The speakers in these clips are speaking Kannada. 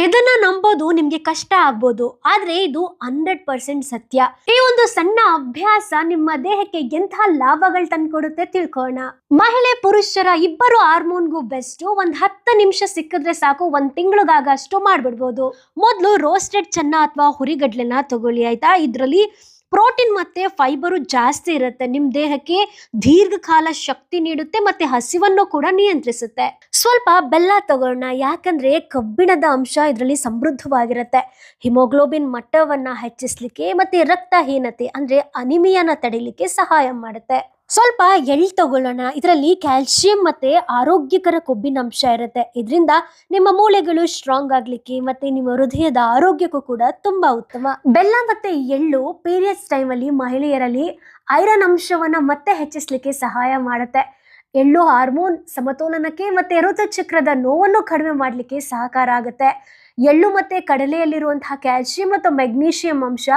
ಇದನ್ನ ನಂಬೋದು ನಿಮ್ಗೆ ಕಷ್ಟ ಆಗ್ಬೋದು, ಆದ್ರೆ ಇದು 100% ಸತ್ಯ. ಈ ಒಂದು ಸಣ್ಣ ಅಭ್ಯಾಸ ನಿಮ್ಮ ದೇಹಕ್ಕೆ ಎಂಥ ಲಾಭಗಳು ತಂದ್ಕೊಡುತ್ತೆ ತಿಳ್ಕೋಣ. ಮಹಿಳೆ ಪುರುಷರ ಇಬ್ಬರು ಹಾರ್ಮೋನ್ಗೂ ಬೆಸ್ಟ್. ಒಂದ್ 10 ನಿಮಿಷ ಸಿಕ್ಕಿದ್ರೆ ಸಾಕು, 1 ತಿಂಗಳಿಗಾಗಷ್ಟು ಮಾಡ್ಬಿಡ್ಬೋದು. ಮೊದಲು ರೋಸ್ಟೆಡ್ ಚೆನ್ನ ಅಥವಾ ಹುರಿಗಡ್ಲೆನ ತಗೊಳ್ಳಿ ಆಯ್ತಾ. ಇದರಲ್ಲಿ ಪ್ರೋಟೀನ್ ಮತ್ತೆ ಫೈಬರು ಜಾಸ್ತಿ ಇರುತ್ತೆ. ನಿಮ್ ದೇಹಕ್ಕೆ ದೀರ್ಘಕಾಲ ಶಕ್ತಿ ನೀಡುತ್ತೆ ಮತ್ತೆ ಹಸಿವನ್ನು ಕೂಡ ನಿಯಂತ್ರಿಸುತ್ತೆ. ಸ್ವಲ್ಪ ಬೆಲ್ಲ ತಗೋಣ, ಯಾಕಂದ್ರೆ ಕಬ್ಬಿಣದ ಅಂಶ ಇದರಲ್ಲಿ ಸಮೃದ್ಧವಾಗಿರುತ್ತೆ. ಹಿಮೋಗ್ಲೋಬಿನ್ ಮಟ್ಟವನ್ನ ಹೆಚ್ಚಿಸ್ಲಿಕ್ಕೆ ಮತ್ತೆ ರಕ್ತಹೀನತೆ ಅಂದ್ರೆ ಅನಿಮಿಯಾನ ತಡಿಲಿಕ್ಕೆ ಸಹಾಯ ಮಾಡುತ್ತೆ. ಸ್ವಲ್ಪ ಎಳ್ಳು ತಗೊಳ್ಳೋಣ, ಇದರಲ್ಲಿ ಕ್ಯಾಲ್ಸಿಯಂ ಮತ್ತೆ ಆರೋಗ್ಯಕರ ಕೊಬ್ಬಿನ ಅಂಶ ಇರುತ್ತೆ. ಇದರಿಂದ ನಿಮ್ಮ ಮೂಳೆಗಳು ಸ್ಟ್ರಾಂಗ್ ಆಗ್ಲಿಕ್ಕೆ ಮತ್ತೆ ನಿಮ್ಮ ಹೃದಯದ ಆರೋಗ್ಯಕ್ಕೂ ಕೂಡ ತುಂಬಾ ಉತ್ತಮ. ಬೆಲ್ಲ ಮತ್ತೆ ಎಳ್ಳು ಪೀರಿಯಡ್ಸ್ ಟೈಮಲ್ಲಿ ಮಹಿಳೆಯರಲ್ಲಿ ಐರನ್ ಅಂಶವನ್ನ ಮತ್ತೆ ಹೆಚ್ಚಿಸ್ಲಿಕ್ಕೆ ಸಹಾಯ ಮಾಡುತ್ತೆ. ಎಳ್ಳು ಹಾರ್ಮೋನ್ ಸಮತೋಲನಕ್ಕೆ ಮತ್ತೆ ಋತುಚಕ್ರದ ನೋವನ್ನು ಕಡಿಮೆ ಮಾಡಲಿಕ್ಕೆ ಸಹಕಾರ ಆಗುತ್ತೆ. ಎಳ್ಳು ಮತ್ತೆ ಕಡಲೆಯಲ್ಲಿರುವಂತಹ ಕ್ಯಾಲ್ಸಿಯಂ ಮತ್ತು ಮೆಗ್ನೀಷಿಯಂ ಅಂಶ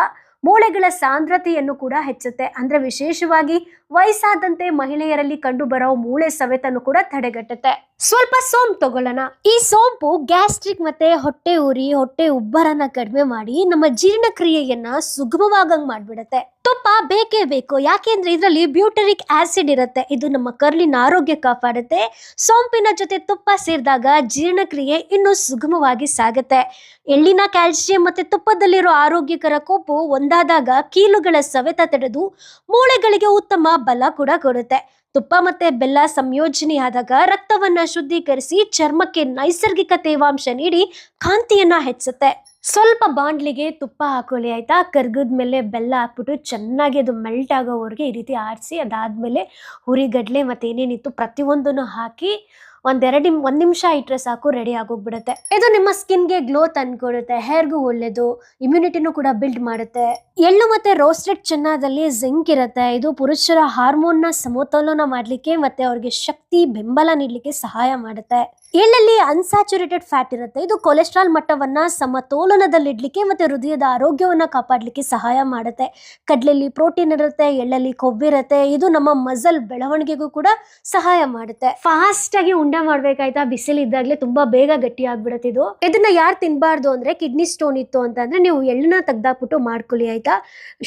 ಮೂಳೆಗಳ ಸಾಂದ್ರತೆಯನ್ನು ಕೂಡ ಹೆಚ್ಚುತ್ತೆ. ಅಂದ್ರೆ ವಿಶೇಷವಾಗಿ ವಯಸ್ಸಾದಂತೆ ಮಹಿಳೆಯರಲ್ಲಿ ಕಂಡು ಬರೋ ಮೂಳೆ ಸವೆತನ್ನು ಕೂಡ ತಡೆಗಟ್ಟುತ್ತೆ. ಸ್ವಲ್ಪ ಸೋಂಪು ತಗೊಳ್ಳೋಣ. ಈ ಸೋಂಪು ಗ್ಯಾಸ್ಟ್ರಿಕ್ ಮತ್ತೆ ಹೊಟ್ಟೆ ಉರಿ, ಹೊಟ್ಟೆ ಉಬ್ಬರನ್ನ ಕಡಿಮೆ ಮಾಡಿ ನಮ್ಮ ಜೀರ್ಣಕ್ರಿಯೆಯನ್ನ ಸುಗಮವಾಗಂಗ್ ಮಾಡ್ಬಿಡುತ್ತೆ. ತುಪ್ಪ ಬೇಕೇ ಬೇಕು, ಯಾಕೆಂದ್ರೆ ಇದರಲ್ಲಿ ಬ್ಯೂಟರಿಕ್ ಆಸಿಡ್ ಇರುತ್ತೆ. ಇದು ನಮ್ಮ ಕರುಳಿನ ಆರೋಗ್ಯ ಕಾಪಾಡುತ್ತೆ. ಸೋಂಪಿನ ಜೊತೆ ತುಪ್ಪ ಸೇರಿದಾಗ ಜೀರ್ಣಕ್ರಿಯೆ ಇನ್ನೂ ಸುಗಮವಾಗಿ ಸಾಗುತ್ತೆ. ಎಳ್ಳಿನ ಕ್ಯಾಲ್ಸಿಯಂ ಮತ್ತೆ ತುಪ್ಪದಲ್ಲಿರೋ ಆರೋಗ್ಯಕರ ಕೊಬ್ಬು ಒಂದಾದಾಗ ಕೀಲುಗಳ ಸವೆತ ತಡೆದು ಮೂಳೆಗಳಿಗೆ ಉತ್ತಮ ಬಲ ಕೂಡ ಕೊಡುತ್ತೆ. ತುಪ್ಪ ಮತ್ತೆ ಬೆಲ್ಲ ಸಂಯೋಜನೆಯಾದಾಗ ರಕ್ತವನ್ನ ಶುದ್ಧೀಕರಿಸಿ ಚರ್ಮಕ್ಕೆ ನೈಸರ್ಗಿಕ ತೇವಾಂಶ ನೀಡಿ ಕಾಂತಿಯನ್ನ ಹೆಚ್ಚುತ್ತೆ. ಸ್ವಲ್ಪ ಬಾಂಡ್ಲಿಗೆ ತುಪ್ಪ ಹಾಕೊಳ್ಳಿ ಆಯ್ತಾ. ಕರ್ಗದ ಮೇಲೆ ಬೆಲ್ಲ ಹಾಕ್ಬಿಟ್ಟು ಚೆನ್ನಾಗಿ ಅದು ಮೆಲ್ಟ್ ಆಗೋವರೆಗೆ ಈ ರೀತಿ ಆರಿಸಿ, ಅದಾದ್ಮೇಲೆ ಹುರಿಗಡ್ಲೆ ಮತ್ತೆ ಏನೇನಿತ್ತು ಪ್ರತಿಯೊಂದನ್ನು ಹಾಕಿ ಒಂದ್ ನಿಮಿಷ ಇಟ್ಟರೆ ಸಾಕು, ರೆಡಿ ಆಗೋಗ್ಬಿಡುತ್ತೆ. ಇದು ನಿಮ್ಮ ಸ್ಕಿನ್ಗೆ ಗ್ಲೋ ತಂದ್ಕೊಡುತ್ತೆ, ಹೇರ್ಗೂ ಒಳ್ಳೇದು, ಇಮ್ಯುನಿಟಿನೂ ಕೂಡ ಬಿಲ್ಡ್ ಮಾಡುತ್ತೆ. ಎಳ್ಳು ಮತ್ತೆ ರೋಸ್ಟೆಡ್ ಚೆನ್ನದಲ್ಲಿ ಜಿಂಕ್ ಇರುತ್ತೆ. ಇದು ಪುರುಷರ ಹಾರ್ಮೋನ್ನ ಸಮತೋಲನ ಮಾಡ್ಲಿಕ್ಕೆ ಮತ್ತೆ ಅವ್ರಿಗೆ ಶಕ್ತಿ ಬೆಂಬಲ ನೀಡಲಿಕ್ಕೆ ಸಹಾಯ ಮಾಡುತ್ತೆ. ಎಳ್ಳಲ್ಲಿ ಅನ್ಸ್ಯಾಚುರೇಟೆಡ್ ಫ್ಯಾಟ್ ಇರುತ್ತೆ. ಇದು ಕೊಲೆಸ್ಟ್ರಾಲ್ ಮಟ್ಟವನ್ನ ಸಮತೋಲನದಲ್ಲಿಡ್ಲಿಕ್ಕೆ ಮತ್ತೆ ಹೃದಯದ ಆರೋಗ್ಯವನ್ನ ಕಾಪಾಡಲಿಕ್ಕೆ ಸಹಾಯ ಮಾಡುತ್ತೆ. ಕಡ್ಲೆಯಲ್ಲಿ ಪ್ರೋಟೀನ್ ಇರುತ್ತೆ, ಎಳ್ಳಲ್ಲಿ ಕೊಬ್ಬಿರುತ್ತೆ. ಇದು ನಮ್ಮ ಮಸಲ್ ಬೆಳವಣಿಗೆಗೂ ಕೂಡ ಸಹಾಯ ಮಾಡುತ್ತೆ. ಫಾಸ್ಟ್ ಆಗಿ ಉಂಡೆ ಮಾಡ್ಬೇಕಾಯ್ತಾ, ಬಿಸಿಲಿದ್ದಾಗಲೇ ತುಂಬಾ ಬೇಗ ಗಟ್ಟಿ ಆಗ್ಬಿಡುತ್ತೆ ಇದು. ಇದನ್ನ ಯಾರು ತಿನ್ಬಾರ್ದು ಅಂದ್ರೆ ಕಿಡ್ನಿ ಸ್ಟೋನ್ ಇತ್ತು ಅಂತಂದ್ರೆ ನೀವು ಎಳ್ಳನ್ನ ತೆಗ್ದಾಕ್ಬಿಟ್ಟು ಮಾಡ್ಕೊಳ್ಳಿ ಆಯ್ತಾ.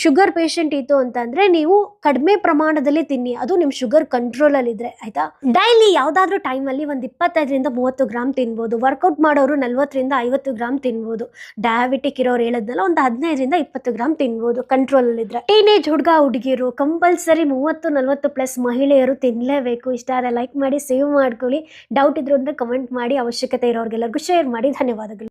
ಶುಗರ್ ಪೇಷಂಟ್ ಇತ್ತು ಅಂತಂದ್ರೆ ನೀವು ಕಡಿಮೆ ಪ್ರಮಾಣದಲ್ಲಿ ತಿನ್ನಿ, ಅದು ನಿಮ್ ಶುಗರ್ ಕಂಟ್ರೋಲ್ ಅಲ್ಲಿ ಇದ್ರೆ ಆಯ್ತಾ. ಡೈಲಿ ಯಾವ್ದಾದ್ರು ಟೈಮ್ ಅಲ್ಲಿ ಒಂದ್ 25 ರಿಂದ 30 ಗ್ರಾಮ್ ತಿನ್ಬೋದು. ವರ್ಕೌಟ್ ಮಾಡೋರು 40 ರಿಂದ 50 ಗ್ರಾಮ್ ತಿನ್ಬೋದು. ಡಯಾಬಿಟಿಕ್ ಇರೋರು ಹೇಳದ್ನಲ್ಲ, ಒಂದು 15 ರಿಂದ 20 ಗ್ರಾಮ್ ತಿನ್ಬೋದು ಕಂಟ್ರೋಲ್ ಅಲ್ಲಿ ಇದ್ರೆ. ಟೀನೇಜ್ ಹುಡುಗಿರು ಕಂಪಲ್ಸರಿ 30-40+ ಮಹಿಳೆಯರು ತಿನ್ಲೇಬೇಕು. ಇಷ್ಟ ಆದ್ರೆ ಲೈಕ್ ಮಾಡಿ, ಸೇವ್ ಮಾಡ್ಕೊಳ್ಳಿ. ಡೌಟ್ ಇದ್ರು ಅಂದ್ರೆ ಕಮೆಂಟ್ ಮಾಡಿ, ಅವಶ್ಯಕತೆ ಇರೋರ್ಗೆಲ್ಲರಿಗೂ ಶೇರ್ ಮಾಡಿ. ಧನ್ಯವಾದಗಳು.